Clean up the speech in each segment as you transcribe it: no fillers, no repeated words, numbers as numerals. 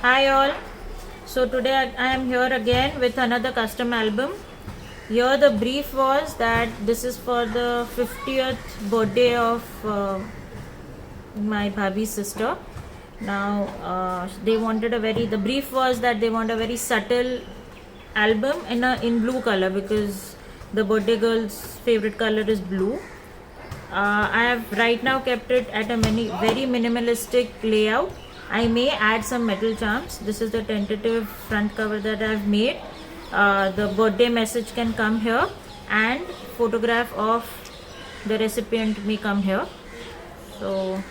Hi all. So today I am here again with another custom album. Here the brief was that this is for the 50th birthday of my bhabhi's sister. Now they wanted the brief was that they want a very subtle album in blue color because the birthday girl's favorite color is blue. I have right now kept it at a very minimalistic layout. I may add some metal charms. This is the tentative front cover that I've made. The birthday message can come here and photograph of the recipient may come here. So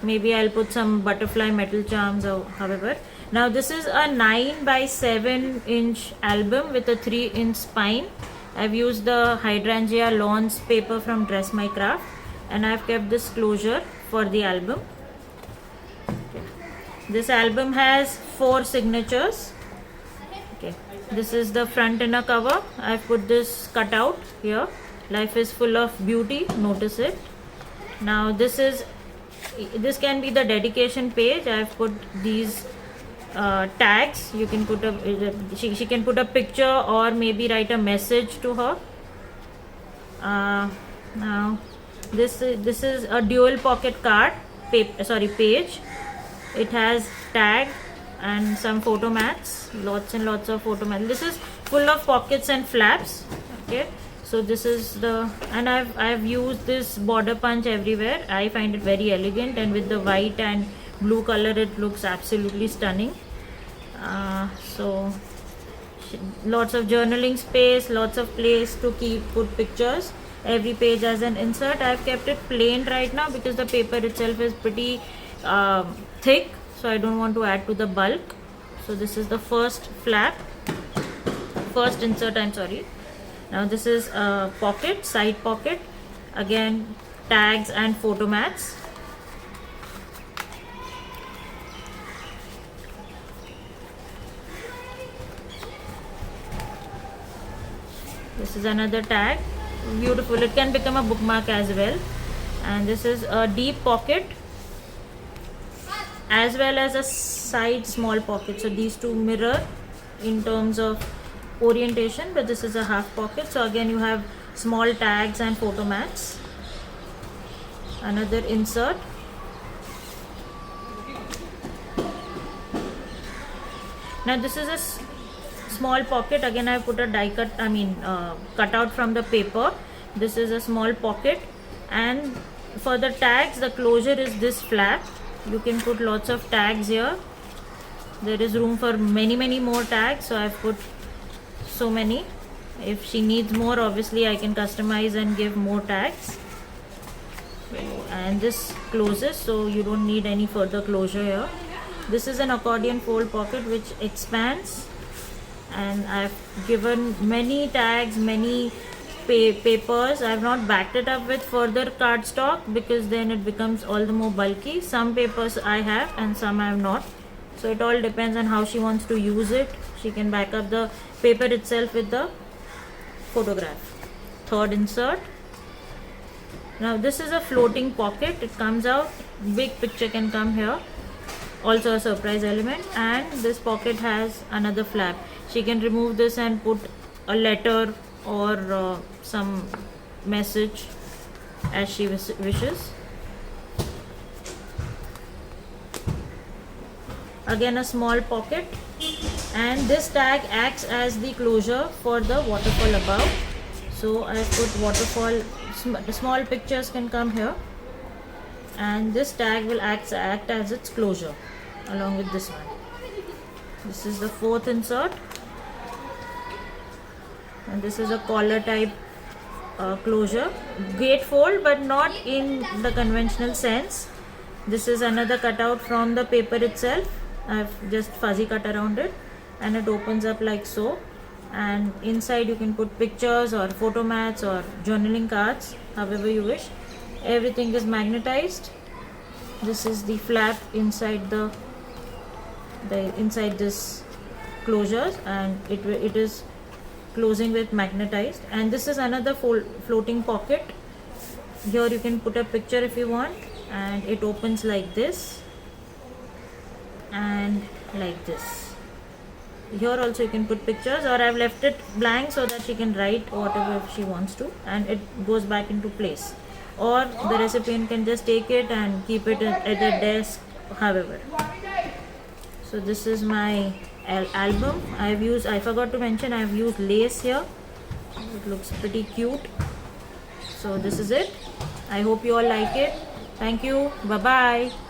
maybe I'll put some butterfly metal charms or however. Now this is a 9 by 7 inch album with a 3-inch spine. I've used the hydrangea lawns paper from Dress My Craft and I've kept this closure for the album. Okay. This album has 4 signatures. Okay. This is the front inner cover. I've put this cutout here. Life is full of beauty. Notice it. Now this can be the dedication page. I've put these tags. You can put she can put a picture or maybe write a message to her. Now this is a dual pocket card page. It has tag and some photo mats, lots and lots of photo mats. This is full of pockets and flaps. Okay, so this is and I've used this border punch everywhere. I find it very elegant, and with the white and blue color it looks absolutely stunning. So lots of journaling space, lots of place to put pictures. Every page has an insert. I've kept it plain right now because the paper itself is pretty thick, so I don't want to add to the bulk. So this is the first insert, I'm sorry. Now this is a pocket, side pocket, again tags and photo mats. This is another tag. Beautiful. It can become a bookmark as well. And this is a deep pocket as well as a side small pocket. So these two mirror in terms of orientation, but this is a half pocket. So again you have small tags and photo mats. Another insert. Now this is a small pocket. Again I put a cut out from the paper. This is a small pocket, and for the tags the closure is this flap. You can put lots of tags here. There is room for many more tags, so I've put so many. If she needs more, obviously I can customize and give more tags. And this closes, so you don't need any further closure here. This is an accordion fold pocket which expands, and I've given many tags, many papers. I've not backed it up with further cardstock because then it becomes all the more bulky. Some papers I have and some I have not, so it all depends on how she wants to use it. She can back up the paper itself with the photograph. Third insert. Now this is a floating pocket. It comes out, big picture can come here, also a surprise element. And this pocket has another flap. She can remove this and put a letter or some message as she wishes. Again a small pocket, and this tag acts as the closure for the waterfall above. So I put waterfall, small pictures can come here, and this tag will act as its closure along with this one. This is the fourth insert, and this is a collar type closure, gatefold, but not in the conventional sense. This is another cutout from the paper itself. I've just fuzzy cut around it, and it opens up like so, and inside you can put pictures or photo mats or journaling cards, however you wish. Everything is magnetized. This is the flap inside inside this closures, and it is closing with magnetized. And this is another floating pocket. Here you can put a picture if you want, and it opens like this. And and like this. Here also you can put pictures, or I've left it blank so that she can write whatever she wants to and it goes back into place. Or the recipient can just take it and keep it at the desk, however. So this is my album. I forgot to mention, I've used lace here. It looks pretty cute. So this is it. I hope you all like it. Thank you. Bye bye.